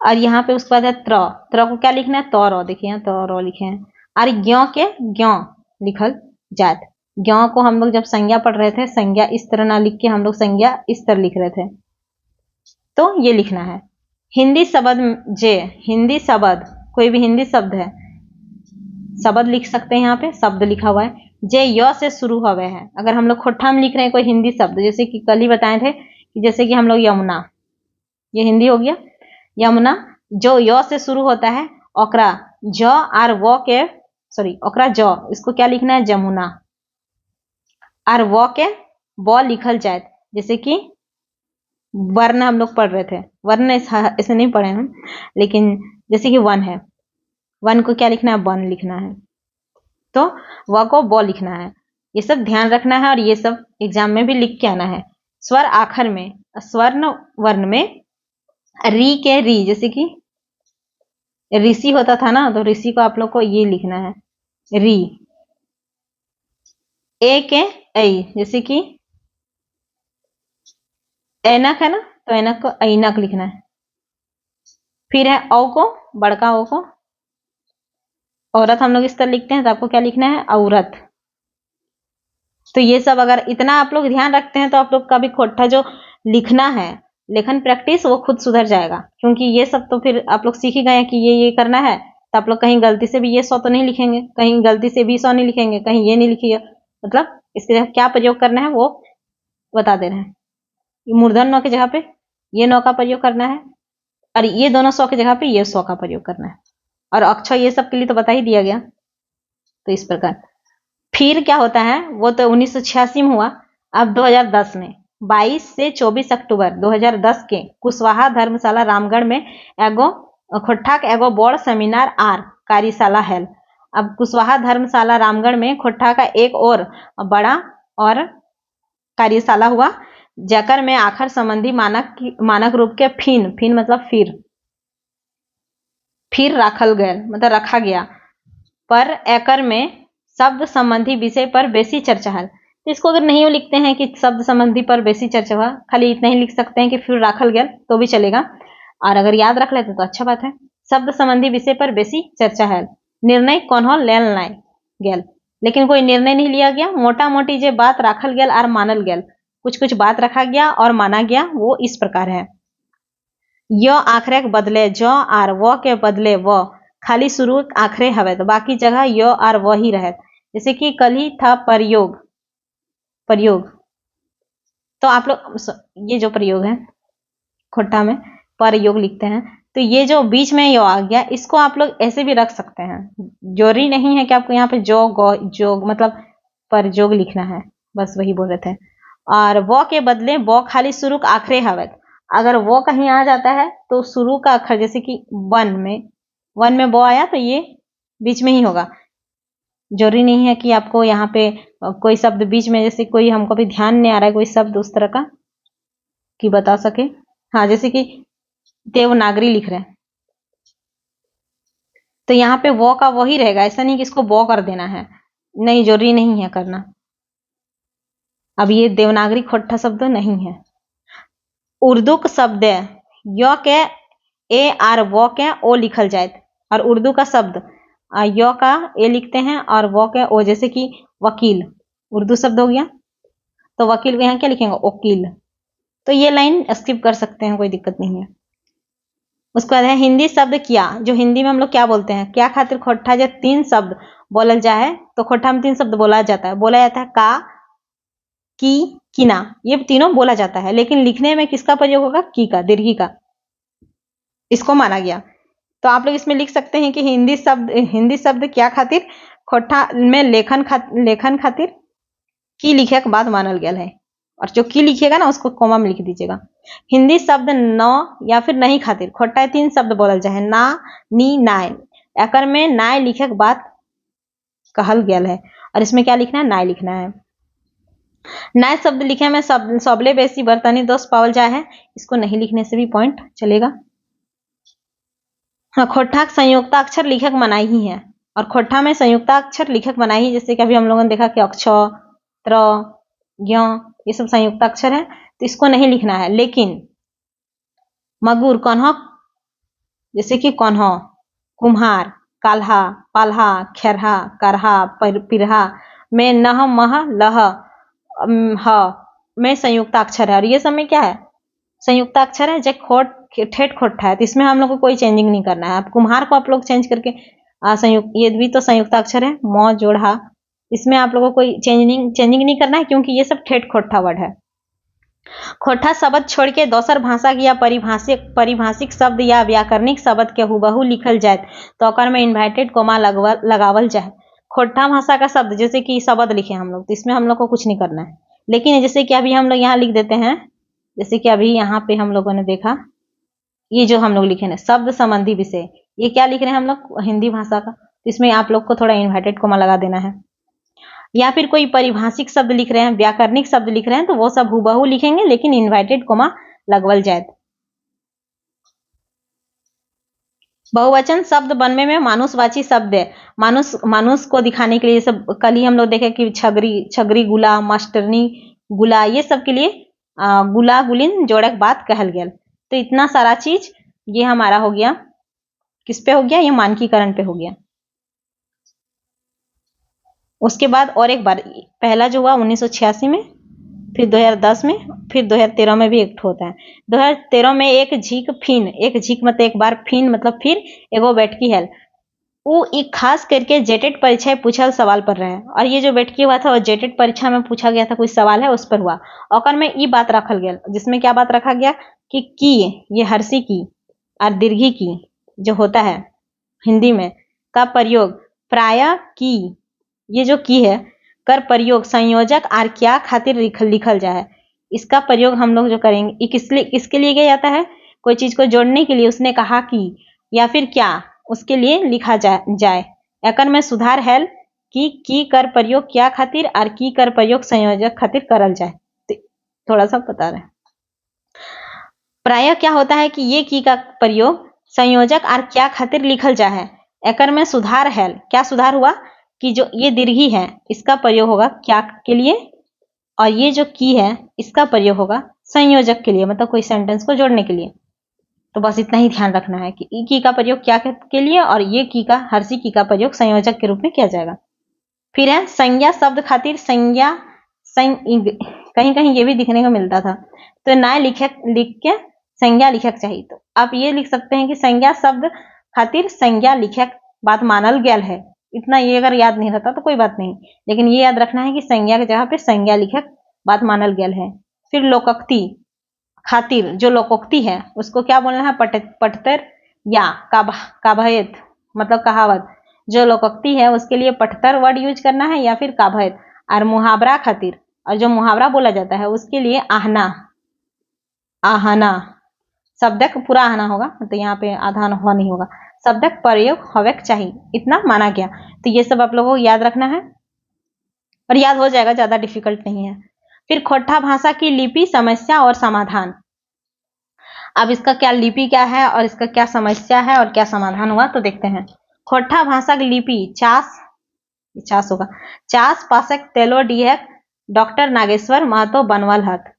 और यहाँ पे उसके बाद है त्र को क्या लिखना है? तौर, देखिए यहाँ तौर लिखे हैं। और ज्ञ के ज्ञ लिखल जात। ज्ञ को हम लोग जब संज्ञा पढ़ रहे थे, संज्ञा इस तरह ना लिख के हम लोग संज्ञा इस तरह लिख रहे थे, तो ये लिखना है। हिंदी शब्द कोई भी हिंदी शब्द है, शब्द लिख सकते हैं, यहाँ पे शब्द लिखा हुआ है। जे य से शुरू हुए है। अगर हम लोग खोट्टा में लिख रहे हैं कोई हिंदी शब्द, जैसे कि कल ही बताए थे कि जैसे कि हम लोग यमुना, ये हिंदी हो गया यमुना, जो य से शुरू होता है ओकरा ज और व के ओकरा ज, इसको क्या लिखना है? जमुना। और व के ब लिखल जाए, जैसे कि वर्ण हम लोग पढ़ रहे थे, वर्ण ऐसे नहीं पढ़े हम, लेकिन जैसे कि वन है, वन को क्या लिखना है, वन लिखना है, तो व को ब लिखना है। ये सब ध्यान रखना है और ये सब एग्जाम में भी लिख के आना है। स्वर आखिर में, स्वर्ण वर्ण में री के री, जैसे कि ऋषि होता था ना, तो ऋषि को आप लोग को ये लिखना है री। ए के ऐ, जैसे कि ऐनक है ना, तो ऐनक को ऐनक लिखना है। फिर है औ को, बड़का ओ को, औरत हम लोग इस तरह लिखते हैं, तो आपको क्या लिखना है, औरत। तो ये सब अगर इतना आप लोग ध्यान रखते हैं तो आप लोग का भी खोट्ठा जो लिखना है, लेखन प्रैक्टिस, वो खुद सुधर जाएगा। क्योंकि ये सब तो फिर आप लोग सीख ही गए हैं कि ये करना है, तो आप लोग कहीं गलती से भी ये सौ तो नहीं लिखेंगे, कहीं गलती से भी 100 नहीं लिखेंगे, कहीं ये नहीं लिखिए। मतलब इसके जगह क्या प्रयोग करना है वो बता दे रहे हैं। मूर्धन नौ की जगह पे ये नौ का प्रयोग करना है, और ये दोनों 100 की जगह पे ये 100 का प्रयोग करना है। और अक्षय ये सब के लिए तो बता ही दिया गया। तो इस प्रकार फिर क्या होता है, वो तो 1986 में हुआ। अब 2010 में 22 से 24 अक्टूबर 2010 के कुशवाहा धर्मशाला रामगढ़ में एगो खोट्ठाक एगो बड़ सेमिनार आर कार्यशाला है। अब कुशवाहा धर्मशाला रामगढ़ में खोट्ठा का एक और बड़ा और कार्यशाला हुआ, जकर में आखर संबंधी मानक रूप के फिन मतलब फिर राखल गया, मतलब रखा गया, पर एकर में शब्द संबंधी विषय पर बेसी चर्चा है। तो इसको अगर नहीं लिखते हैं कि शब्द संबंधी पर बेसी चर्चा हुआ, खाली इतना ही लिख सकते हैं कि फिर राखल गया तो भी चलेगा। और अगर याद रख लेते तो अच्छा बात है। शब्द संबंधी विषय पर बेसी चर्चा है, निर्णय कौन हो लेल नाय गेल, लेकिन कोई निर्णय नहीं लिया गया। मोटा मोटी जो बात राखल गेल और मानल गेल, कुछ कुछ बात रखा गया और माना गया, वो इस प्रकार है। य आखरे के बदले ज और व के बदले व, खाली शुरू आखरे हवे, तो बाकी जगह य और व ही रहे। जैसे कि कल ही था प्रयोग, तो आप लोग ये जो प्रयोग है खोट्ठा में प्रयोग लिखते हैं, तो ये जो बीच में यो आ गया, इसको आप लोग ऐसे भी रख सकते हैं। जरूरी नहीं है कि आपको यहाँ पे जोग मतलब प्रयोग लिखना है, बस वही बोल रहे थे। और वो के बदले वो खाली शुरू का आखिरी हवे, अगर वो कहीं आ जाता है तो शुरू का अक्षर, जैसे कि वन में वो आया तो ये बीच में ही होगा। जरूरी नहीं है कि आपको यहाँ पे कोई शब्द बीच में, जैसे कोई हमको भी ध्यान नहीं आ रहा है कोई शब्द उस तरह का कि बता सके। हाँ, जैसे कि देवनागरी लिख रहे हैं, तो यहाँ पे वो का वही रहेगा, ऐसा नहीं कि इसको वो कर देना है, नहीं, जरूरी नहीं है करना। अब ये देवनागरी खोट्ठा शब्द नहीं है। उर्दू का शब्द य के ए और वो के ओ लिखल जाए, और उर्दू का शब्द य का ए लिखते हैं और वो के ओ, जैसे कि वकील उर्दू शब्द हो गया, तो वकील को यहाँ क्या लिखेंगे, वकील। तो ये लाइन स्किप कर सकते हैं, कोई दिक्कत नहीं है। उसके बाद है हिंदी शब्द क्या, जो हिंदी में हम लोग क्या बोलते हैं, क्या खातिर खोट्ठा जो 3 शब्द बोलल जाए, तो खोट्ठा में 3 शब्द बोला जाता है का, की, किना, ये तीनों बोला जाता है, लेकिन लिखने में किसका प्रयोग होगा, की का, दीर्घी का, इसको माना गया। तो आप लोग इसमें लिख सकते हैं कि हिंदी शब्द क्या खातिर खोट्ठा में लेखन खातिर की लिखे के बाद मानल गया है, और जो की लिखिएगा ना उसको कोमा में लिख दीजिएगा। हिंदी शब्द न या फिर नहीं खातिर खोट्ठा 3 शब्द बोलल जाए, ना, नी, नाय। एकर में नाय लिखे के बाद कहल गया है, और इसमें क्या लिखना है, नाय लिखना है। नाय शब्द लिखे में सबले बेसी बर्तनी दोष पावल जाए है, इसको नहीं लिखने से भी पॉइंट चलेगा। हाँ, खोट्ठा संयुक्ताक्षर लिखक मनाही ही है, और खोट्ठा में संयुक्ताक्षर लिखक मनाही, जैसे कि अभी हम लोगों ने देखा कि अक्ष, त्र, ज्ञ, ये सब संयुक्ताक्षर है, तो इसको नहीं लिखना है। लेकिन मगुर, कन्हा, जैसे कि कन्हा, कुम्हार, काल्हा, पाल्हा, खेरहा, करहा, पिरहा में नह, मह, लह, ह में संयुक्ताक्षर है, और ये सब में क्या है, संयुक्ताक्षर है। जो ठेठ खोट्ठा है, तो इसमें हम लोग को कोई चेंजिंग नहीं करना है। आप कुम्हार को आप लोग चेंज करके संयुक्त, ये भी तो संयुक्ताक्षर है, मौ, जोड़ा, इसमें आप लोगों को कोई चेंजिंग नहीं करना है, क्योंकि ये सब ठेठ खोट्ठा वर्ड है। खोट्ठा शब्द छोड़ के दोसर भाषा या परिभाषिक शब्द या व्याकरणिक शब्द के हुबहू लिखल जाए, तो ओकर में इन्वर्टेड कोमा लगावल जाए। खोट्ठा भाषा का शब्द जैसे कि शब्द लिखे हम लोग, तो इसमें हम लोग को कुछ नहीं करना है। लेकिन जैसे कि अभी हम लोग यहाँ लिख देते हैं, जैसे कि अभी यहाँ पे हम लोगों ने देखा, ये जो हम लोग लिखे हैं शब्द संबंधी विषय, ये क्या लिख रहे हैं हम लोग हिंदी भाषा का, तो इसमें आप लोग को थोड़ा इन्वर्टेड कोमा लगा देना है। या फिर कोई परिभाषिक शब्द लिख रहे हैं, व्याकरणिक शब्द लिख रहे हैं, तो वो सब हूबहू लिखेंगे लेकिन इन्वर्टेड कोमा लगवल जाए। बहुवचन शब्द बनने में मानुषवाची शब्द है, मानुष को दिखाने के लिए। सब कल ही हम लोग देखे कि छगरी गुला, मास्टरनी गुला, ये सब के लिए गुला गुलिन जोड़क बात कहल गया। तो इतना सारा चीज ये हमारा हो गया, किस पे हो गया, ये मानकीकरण पे हो गया। उसके बाद और एक बार, पहला जो हुआ 1986 में, फिर 2010 में, फिर 2013 में भी एक्ट होता है। 2013 में एक झीक फिन, एक झीक मतलब एक बार, फिन मतलब फिर, एगो बैठकी है वो एक खास करके जेटेड परीक्षा पूछल सवाल पर रहे। और ये जो बैठकी हुआ था वो जेटेड परीक्षा में पूछा गया था, कोई सवाल है उस पर हुआ। और में ये बात रखल गया, जिसमें क्या बात रखा गया कि ये हर्षी की और दीर्घी की जो होता है हिंदी में का प्रयोग प्राय की, ये जो की है कर प्रयोग संयोजक और क्या खातिर लिखल जाए। इसका प्रयोग हम लोग जो करेंगे किसके लिए किया जाता है, कोई चीज को जोड़ने के लिए। उसने कहा कि या फिर क्या, उसके लिए लिखा जाए। एकर में सुधार है कि कर प्रयोग क्या खातिर और की कर प्रयोग संयोजक खातिर करल जाए। थोड़ा सा बता रहे हैं। प्राय क्या होता है कि ये की का प्रयोग संयोजक और क्या खातिर लिखल जाए। एकर में सुधार है, क्या सुधार हुआ कि जो ये दीर्घी है इसका प्रयोग होगा क्या के लिए, और ये जो की है इसका प्रयोग होगा संयोजक के लिए, मतलब कोई सेंटेंस को जोड़ने के लिए। तो बस इतना ही ध्यान रखना है कि ई की का प्रयोग क्या के लिए और ये की का, हर्षी की का प्रयोग संयोजक के रूप में किया जाएगा। फिर है संज्ञा शब्द खातिर संज्ञा, कहीं कहीं ये भी दिखने को मिलता था, तो ना लिख के संज्ञा लिखक चाहिए। तो आप ये लिख सकते हैं कि संज्ञा शब्द खातिर संज्ञा लिखक बात मानल गया है। इतना ये अगर याद नहीं रहता तो कोई बात नहीं, लेकिन ये याद रखना है कि संज्ञा की जगह पे संज्ञा लिखक बात मानल गया है। फिर लोकोक्ति खातिर जो लोकोक्ति है उसको क्या बोलना है, पठतर या काभयत, मतलब कहावत। जो लोकोक्ति है उसके लिए पठतर वर्ड यूज करना है या फिर काभयत। और मुहावरा खातिर, और जो मुहावरा बोला जाता है उसके लिए आहना, आहना शब्दक पूरा आहना होगा, तो यहाँ पे आधा हुआ नहीं होगा, शब्दक प्रयोग होवेक चाहिए, इतना माना गया। तो ये सब आप लोगों को याद रखना है और याद हो जाएगा, ज्यादा डिफिकल्ट नहीं है। फिर खोट्ठा भाषा की लिपि, समस्या और समाधान। अब इसका क्या लिपि क्या है और इसका क्या समस्या है और क्या समाधान हुआ, तो देखते हैं। खोट्ठा भाषा की लिपि चास होगा, चास पासक तेलो डीहक डॉक्टर नागेश्वर महतो बनवल हत।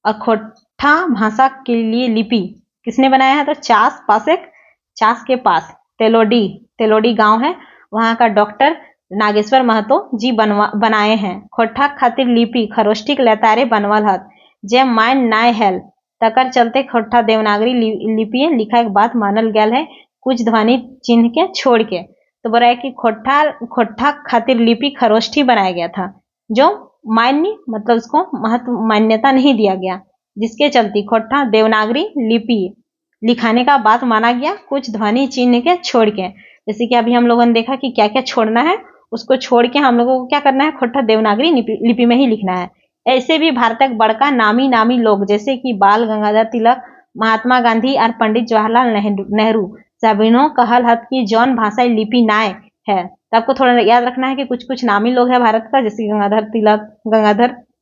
और खोट्ठा भाषा के लिए लिपि किसने बनाया है, तो चास पासक, चास के पास तेलोडी गांव है, वहां का डॉक्टर नागेश्वर महतो जी बनाए हैं। खोट्ठा खातिर लिपि खरोष्टिक लतारे बनवल हत, जे माइन नाय हेल, तकर चलते खोट्ठा देवनागरी लिपि लिखा एक बात मानल गया है, कुछ ध्वनि चिन्ह के छोड़ के। तो बोला है कि खोट्ठा खातिर लिपि खरोष्ठी बनाया गया था, जो मान्य मतलब उसको महत्व मान्यता नहीं दिया गया, जिसके चलते खोट्ठा देवनागरी लिपि लिखाने का बात माना गया, कुछ ध्वनि चिन्ह के छोड़ के। जैसे कि अभी हम लोगों ने देखा कि क्या क्या छोड़ना है, उसको छोड़ के हम लोगों को क्या करना है, खोट्ठा देवनागरी लिपि में ही लिखना है। ऐसे भी भारत के बड़का नामी लोग जैसे कि बाल गंगाधर तिलक, महात्मा गांधी और पंडित जवाहरलाल नेहरू सबिनो कहल हत कि जौन भाषा लिपि नाय है। तो आपको थोड़ा याद रखना है कि कुछ कुछ नामी लोग हैं भारत का, जैसे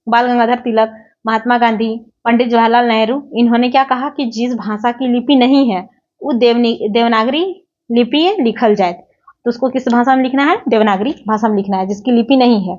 बाल गंगाधर तिलक, महात्मा गांधी, पंडित जवाहरलाल नेहरू। इन्होंने क्या कहा कि जिस भाषा की लिपि नहीं है वो देवनागरी लिपि लिखल जाए। तो उसको किस भाषा में लिखना है, देवनागरी भाषा में लिखना है, जिसकी लिपि नहीं है।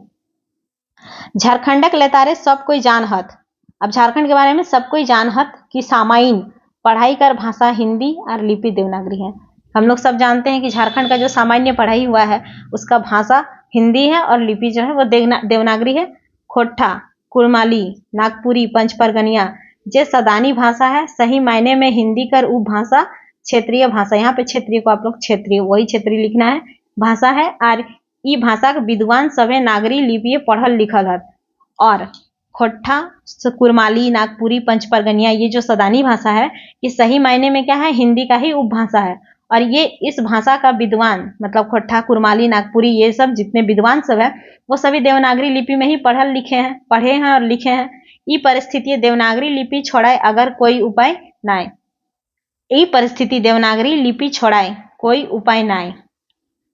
झारखंडक लेतारे सब कोई जानहत। अब झारखंड के बारे में सब कोई जानहत कि सामाइन पढ़ाई कर भाषा हिंदी और लिपि देवनागरी है। हम लोग सब जानते हैं कि झारखंड का जो सामान्य पढ़ाई हुआ है उसका भाषा हिंदी है और लिपि जो है वो देवनागरी है। खोट्ठा, कुड़माली, नागपुरी, पंचपरगनिया जे सदानी भाषा है, सही मायने में हिंदी कर उप भाषा क्षेत्रीय भाषा, यहाँ पे क्षेत्रीय को आप लोग क्षेत्रीय वही क्षेत्रीय लिखना है, भाषा है। और ई भाषा के विद्वान सभे नागरी लिपि पढ़ल लिखल है। और खोट्ठा, कुरमाली, नागपुरी, पंचपरगनिया ये जो सदानी भाषा है ये सही मायने में क्या है, हिंदी का ही उपभाषा है। और ये इस भाषा का विद्वान मतलब खोट्ठा, कुरमाली, नागपुरी ये सब जितने विद्वान सब है वो सभी देवनागरी लिपि में ही पढ़े हैं और लिखे हैं। ई परिस्थिति देवनागरी लिपि छोड़ाए अगर कोई उपाय नाय। ई परिस्थिति देवनागरी लिपि छोड़ाए कोई उपाय नाय।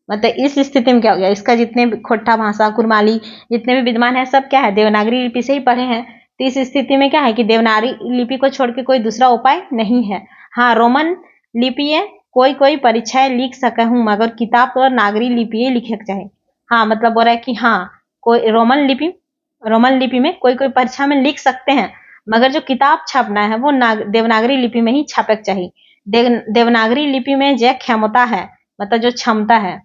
मतलब इस स्थिति में क्या हो गया, इसका जितने भी खोट्ठा भाषा, कुरमाली जितने भी विद्वान है सब क्या है, देवनागरी लिपि से ही पढ़े हैं। तो इस स्थिति में क्या है कि देवनागरी लिपि को छोड़ के कोई दूसरा उपाय नहीं है। हाँ, रोमन लिपि है कोई परीक्षाएं लिख सके हूँ मगर किताब तो नागरी लिपि लिखे चाहे। हाँ, मतलब बोल रहा है कि हाँ कोई रोमन लिपि में कोई परीक्षा में लिख सकते हैं मगर जो किताब छापना है वो देवनागरी लिपि में ही छापे चाहिए। देवनागरी लिपि में जो क्षमता है मतलब जो क्षमता है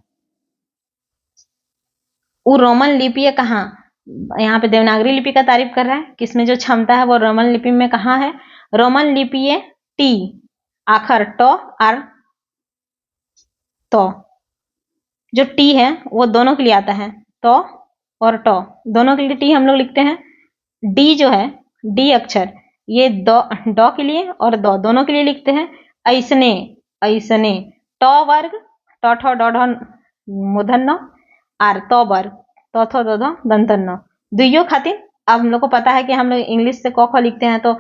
वो रोमन लिपि है कहाँ, यहाँ पे देवनागरी लिपि का तारीफ कर रहा है, किसमें जो क्षमता है वो रोमन लिपि में कहाँ है। रोमन लिपि है टी आखर टो और तो, जो टी है वो दोनों के लिए आता है, तो और टो दोनों के लिए टी हम लोग लिखते हैं। डी जो है डी अक्षर ये डो के लिए और दोनों के लिए लिखते हैं। ऐसने ऐसने टो वर्ग टो ठो डो ढो मूर्धन्य और तो वर्ग तो थो दो दंतन्य दुइयों खातिर। अब हम लोग को पता है कि हम लोग इंग्लिश से क ख लिखते हैं तो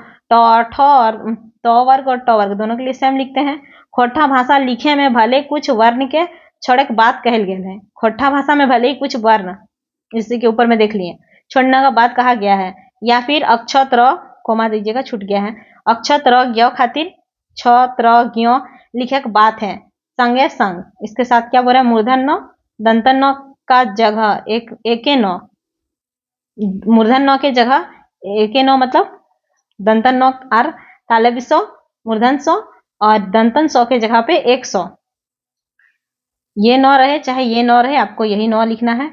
ठो और तो वर्ग और टो वर्ग दोनों के लिए सेम लिखते हैं। खोट्ठा भाषा लिखे में भले कुछ वर्ण के छोड़े बात कहल गया है। खोट्ठा भाषा में भले ही कुछ वर्ण इसी के ऊपर में देख लिए छोड़ने का बात कहा गया है या फिर अक्षत र कोमा दीजिएगा छूट गया है, अक्षत र ज्ञ खातिर छ त्र ज्ञ लिखे की बात है संगे संग। इसके साथ क्या बोल रहा है, मूर्धन्य दंतन न का जगह एक नौ, मूर्धन नौ के जगह एक नौ मतलब दंतन नौ और तालव्य सौ मूर्धन सौ और दंतन सौ के जगह पे 100। ये नौ रहे चाहे ये नौ रहे आपको यही नौ लिखना है।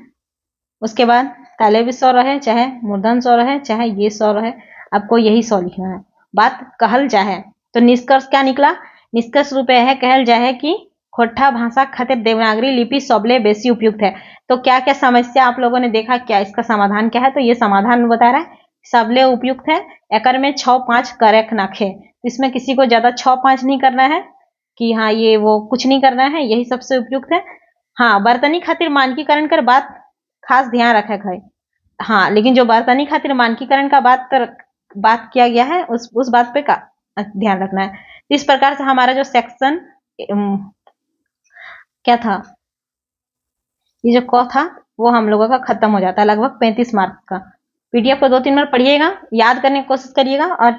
उसके बाद तालव्य सौ रहे चाहे मूर्धन सौ रहे चाहे ये सौ रहे आपको यही 100 लिखना है। बात कहल जाए तो निष्कर्ष क्या निकला, निष्कर्ष रूप है कहल जाए कि खोट्ठा भाषा खातिर देवनागरी लिपि सबले बेसी उपयुक्त है। तो क्या क्या समस्या आप लोगों ने देखा, क्या इसका समाधान क्या है, तो ये समाधान बता रहा है सबले उपयुक्त है। एकर में 6-5 करेक्ट नाखे, इसमें किसी को ज्यादा 6-5 नहीं करना है कि हाँ ये वो कुछ नहीं करना है, यही सबसे उपयुक्त है। हाँ, बर्तनी खातिर मानकीकरण कर बात खास ध्यान रखे है। हाँ, लेकिन जो बर्तनी खातिर मानकीकरण का बात किया गया है उस बात पे का ध्यान रखना है। इस प्रकार से हमारा जो सेक्शन क्या था, ये जो क था वो हम लोगों का खत्म हो जाता है लगभग 35 मार्क का। पीडीएफ को 2-3 बार पढ़िएगा, याद करने की कोशिश करिएगा और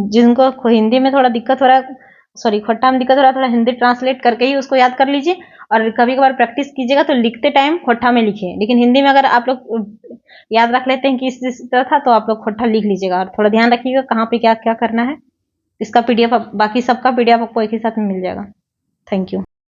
जिनको हिंदी में थोड़ा दिक्कत हो रहा है, सॉरी खोट्ठा में दिक्कत हो रहा है, थोड़ा हिंदी ट्रांसलेट करके ही उसको याद कर लीजिए और कभी कभार प्रैक्टिस कीजिएगा तो लिखते टाइम खोट्ठा में लिखिए। लेकिन हिंदी में अगर आप लोग याद रख लेते हैं कि इस तरह था तो आप लोग खोट्ठा लिख लीजिएगा और थोड़ा ध्यान रखिएगा कहाँ पे क्या क्या करना है। इसका पीडीएफ बाकी सबका पीडीएफ आपको एक ही साथ में मिल जाएगा। Thank you.